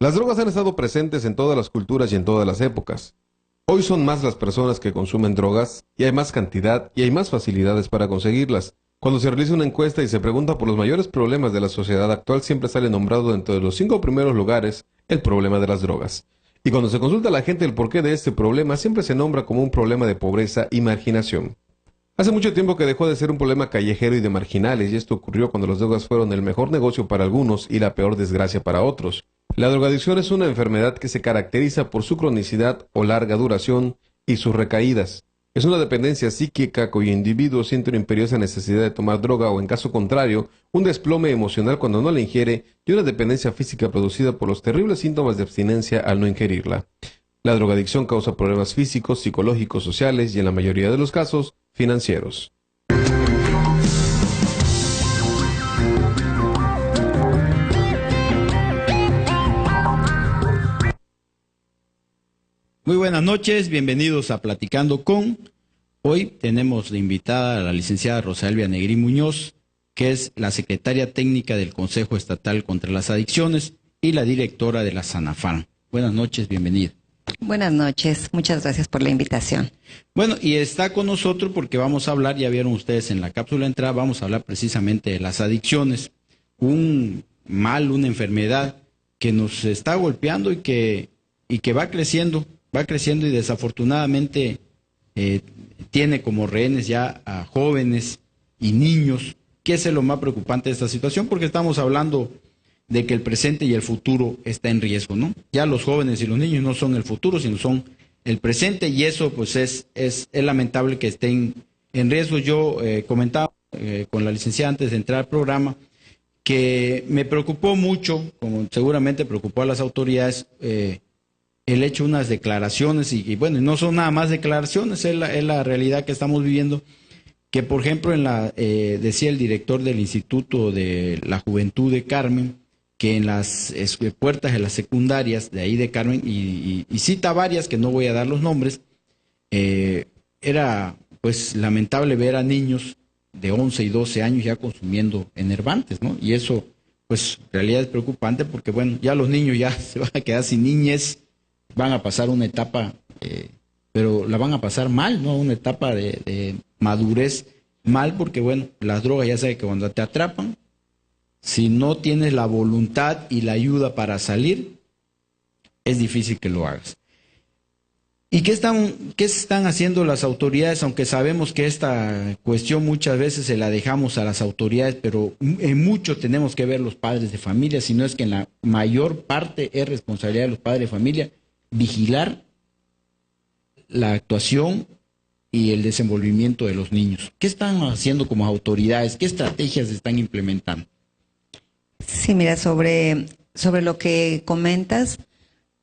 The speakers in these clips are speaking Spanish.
Las drogas han estado presentes en todas las culturas y en todas las épocas. Hoy son más las personas que consumen drogas, y hay más cantidad y hay más facilidades para conseguirlas. Cuando se realiza una encuesta y se pregunta por los mayores problemas de la sociedad actual, siempre sale nombrado dentro de los 5 primeros lugares el problema de las drogas. Y cuando se consulta a la gente el porqué de este problema, siempre se nombra como un problema de pobreza y marginación. Hace mucho tiempo que dejó de ser un problema callejero y de marginales, y esto ocurrió cuando las drogas fueron el mejor negocio para algunos y la peor desgracia para otros. La drogadicción es una enfermedad que se caracteriza por su cronicidad o larga duración y sus recaídas. Es una dependencia psíquica cuyo individuo siente una imperiosa necesidad de tomar droga o, en caso contrario, un desplome emocional cuando no la ingiere y una dependencia física producida por los terribles síntomas de abstinencia al no ingerirla. La drogadicción causa problemas físicos, psicológicos, sociales y, en la mayoría de los casos, financieros. Muy buenas noches, bienvenidos a Platicando con. Hoy tenemos de invitada a la licenciada Rosalvia Negrín Muñoz, que es la secretaria técnica del Consejo Estatal contra las Adicciones y la directora de la SANAFARM. Buenas noches, bienvenida. Buenas noches, muchas gracias por la invitación. Bueno, y está con nosotros porque vamos a hablar, ya vieron ustedes en la cápsula de entrada, vamos a hablar precisamente de las adicciones, un mal, una enfermedad que nos está golpeando y que va creciendo y desafortunadamente tiene como rehenes ya a jóvenes y niños, que es lo más preocupante de esta situación, porque estamos hablando de que el presente y el futuro está en riesgo, ¿no? Ya los jóvenes y los niños no son el futuro, sino son el presente, y eso pues es lamentable que estén en riesgo. Yo comentaba con la licenciada antes de entrar al programa que me preocupó mucho, como seguramente preocupó a las autoridades, el hecho de unas declaraciones, y bueno, no son nada más declaraciones, es la realidad que estamos viviendo, que por ejemplo decía el director del Instituto de la Juventud de Carmen, que en las puertas de las secundarias de ahí de Carmen, y cita varias que no voy a dar los nombres, era pues lamentable ver a niños de 11 y 12 años ya consumiendo enervantes, ¿no? Y eso pues en realidad es preocupante porque bueno, ya los niños ya se van a quedar sin niñez, van a pasar una etapa, pero la van a pasar mal, ¿no? Una etapa de madurez mal, porque bueno, las drogas ya sabes que cuando te atrapan, si no tienes la voluntad y la ayuda para salir, es difícil que lo hagas. ¿Y qué están haciendo las autoridades? Aunque sabemos que esta cuestión muchas veces se la dejamos a las autoridades, pero en mucho tenemos que ver los padres de familia, si no es que en la mayor parte es responsabilidad de los padres de familia vigilar la actuación y el desenvolvimiento de los niños. ¿Qué están haciendo como autoridades? ¿Qué estrategias están implementando? Sí, mira, sobre lo que comentas,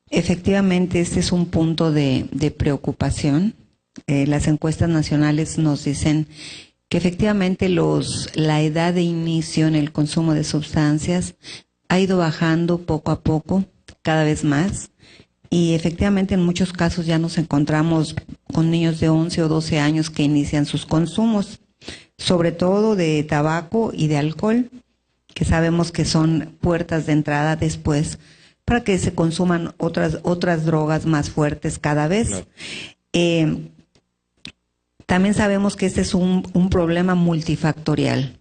efectivamente este es un punto de preocupación. Las encuestas nacionales nos dicen que efectivamente la edad de inicio en el consumo de sustancias ha ido bajando poco a poco, cada vez más. Y efectivamente en muchos casos ya nos encontramos con niños de 11 o 12 años que inician sus consumos, sobre todo de tabaco y de alcohol, que sabemos que son puertas de entrada después para que se consuman otras drogas más fuertes cada vez. Claro. También sabemos que este es un problema multifactorial,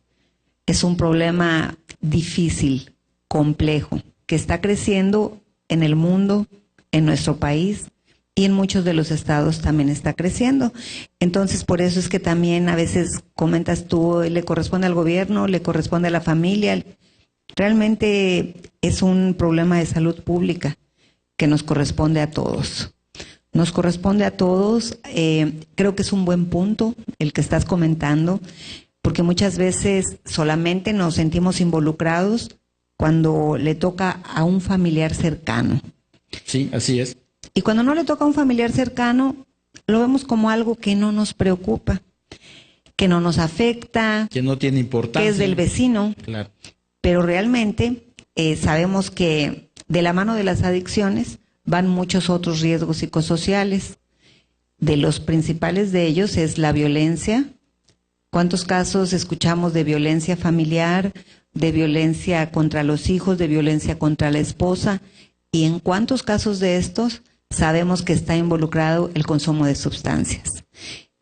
es un problema difícil, complejo, que está creciendo en el mundo, en nuestro país y en muchos de los estados también está creciendo. Entonces, por eso es que también a veces comentas tú, le corresponde al gobierno, le corresponde a la familia. Realmente es un problema de salud pública que nos corresponde a todos. Nos corresponde a todos. Creo que es un buen punto el que estás comentando, porque muchas veces solamente nos sentimos involucrados cuando le toca a un familiar cercano. Sí, así es. Y cuando no le toca a un familiar cercano, lo vemos como algo que no nos preocupa, que no nos afecta, que no tiene importancia, que es del vecino. Claro. Pero realmente sabemos que de la mano de las adicciones van muchos otros riesgos psicosociales. De los principales de ellos es la violencia. ¿Cuántos casos escuchamos de violencia familiar, de violencia contra los hijos, de violencia contra la esposa? y en cuántos casos de estos sabemos que está involucrado el consumo de sustancias.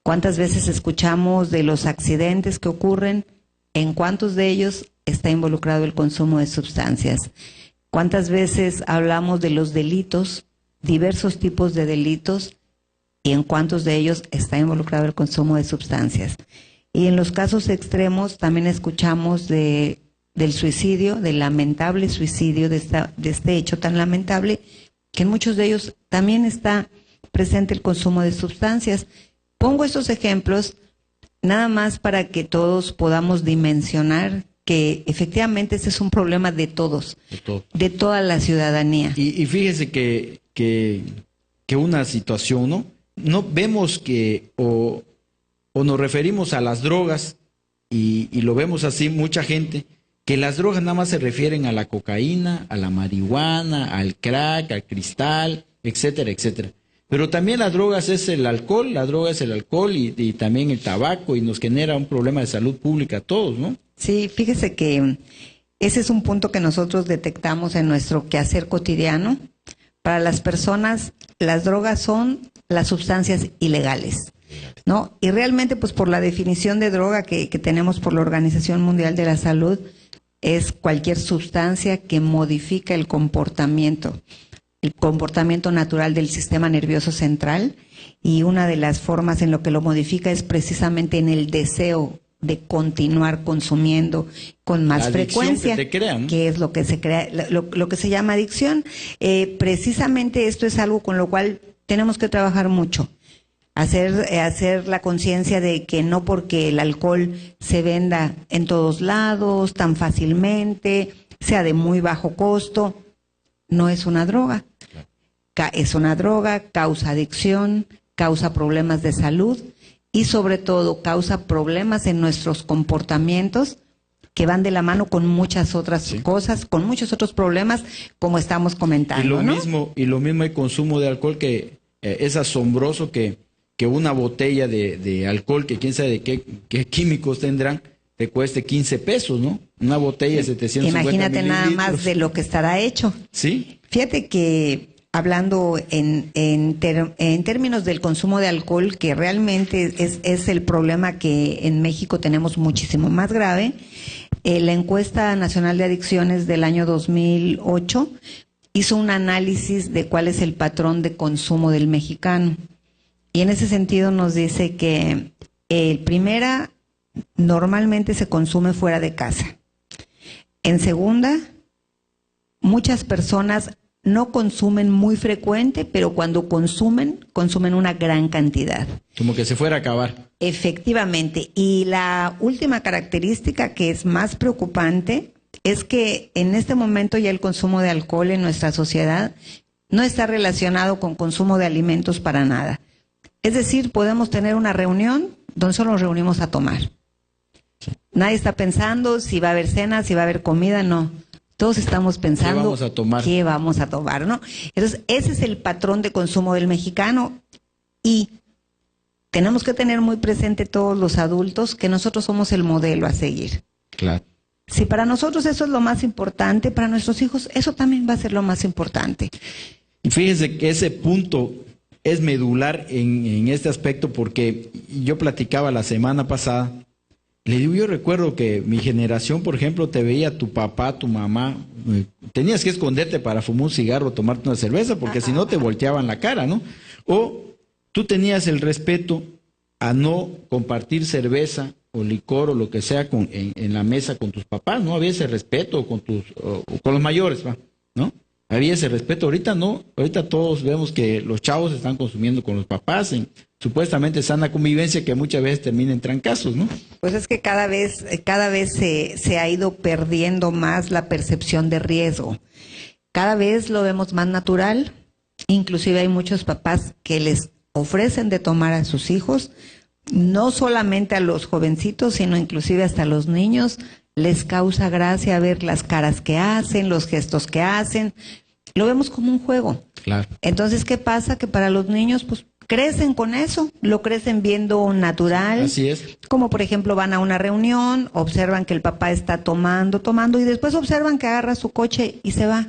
¿Cuántas veces escuchamos de los accidentes que ocurren? ¿En cuántos de ellos está involucrado el consumo de sustancias? ¿Cuántas veces hablamos de los delitos, diversos tipos de delitos, y en cuántos de ellos está involucrado el consumo de sustancias? Y en los casos extremos también escuchamos del suicidio, del lamentable suicidio, de este hecho tan lamentable, que en muchos de ellos también está presente el consumo de sustancias. Pongo estos ejemplos nada más para que todos podamos dimensionar que efectivamente este es un problema de todos, de toda la ciudadanía. Y fíjese que una situación, ¿no? No vemos que o nos referimos a las drogas y lo vemos así mucha gente, que las drogas nada más se refieren a la cocaína, a la marihuana, al crack, al cristal, etcétera, etcétera. Pero también las drogas es el alcohol, la droga es el alcohol y también el tabaco, y nos genera un problema de salud pública a todos, ¿no? Sí, fíjese que ese es un punto que nosotros detectamos en nuestro quehacer cotidiano. Para las personas, las drogas son las sustancias ilegales, ¿no? Y realmente, pues por la definición de droga que tenemos por la Organización Mundial de la Salud, es cualquier sustancia que modifica el comportamiento natural del sistema nervioso central, y una de las formas en lo que lo modifica es precisamente en el deseo de continuar consumiendo con más frecuencia, que es lo que se crea, lo que se llama adicción. Precisamente esto es algo con lo cual tenemos que trabajar mucho. Hacer la conciencia de que no porque el alcohol se venda en todos lados, tan fácilmente, sea de muy bajo costo, no es una droga. Es una droga, causa adicción, causa problemas de salud y sobre todo causa problemas en nuestros comportamientos que van de la mano con muchas otras cosas, con muchos otros problemas, como estamos comentando. Y lo mismo el consumo de alcohol, que es asombroso que una botella de alcohol, que quién sabe de qué químicos tendrán, te cueste 15 pesos, ¿no? Una botella de 750 Imagínate mililitros. nada más de lo que estará hecho. Sí. Fíjate que hablando en términos del consumo de alcohol, que realmente es el problema que en México tenemos muchísimo más grave, la encuesta nacional de adicciones del año 2008 hizo un análisis de cuál es el patrón de consumo del mexicano. Y en ese sentido nos dice que primera, normalmente se consume fuera de casa. En segunda, muchas personas no consumen muy frecuente, pero cuando consumen una gran cantidad. Como que se fuera a acabar. Efectivamente. Y la última característica que es más preocupante es que en este momento ya el consumo de alcohol en nuestra sociedad no está relacionado con consumo de alimentos para nada. Es decir, podemos tener una reunión donde solo nos reunimos a tomar. Nadie está pensando si va a haber cena, si va a haber comida, no. Todos estamos pensando qué vamos a tomar, ¿no? Entonces, ese es el patrón de consumo del mexicano y tenemos que tener muy presente todos los adultos que nosotros somos el modelo a seguir. Claro. Si para nosotros eso es lo más importante, para nuestros hijos eso también va a ser lo más importante. Y fíjese que ese punto es medular en este aspecto, porque yo platicaba la semana pasada. Le digo, yo recuerdo que mi generación, por ejemplo, te veía tu papá, tu mamá, tenías que esconderte para fumar un cigarro, tomarte una cerveza, porque si no te volteaban la cara, ¿no? O tú tenías el respeto a no compartir cerveza o licor o lo que sea en la mesa con tus papás, ¿no? Había ese respeto con los mayores, ¿no? Había ese respeto. Ahorita no, ahorita todos vemos que los chavos están consumiendo con los papás en supuestamente sana convivencia, que muchas veces termina en trancazos, ¿no? Pues es que cada vez se ha ido perdiendo más la percepción de riesgo. Cada vez lo vemos más natural. Inclusive hay muchos papás que les ofrecen de tomar a sus hijos, no solamente a los jovencitos, sino inclusive hasta a los niños. Les causa gracia ver las caras que hacen, los gestos que hacen. Lo vemos como un juego. Claro. Entonces, ¿qué pasa? Que para los niños, pues, crecen con eso, lo crecen viendo natural. Así es. Como por ejemplo van a una reunión, observan que el papá está tomando y después observan que agarra su coche y se va.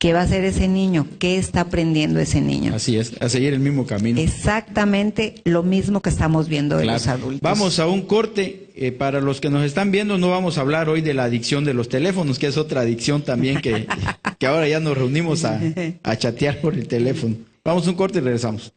¿Qué va a hacer ese niño? ¿Qué está aprendiendo ese niño? Así es, a seguir el mismo camino. Exactamente lo mismo que estamos viendo de Claro. los adultos. Vamos a un corte. Para los que nos están viendo, no vamos a hablar hoy de la adicción de los teléfonos, que es otra adicción también que ahora ya nos reunimos a chatear por el teléfono. Vamos a un corte y regresamos.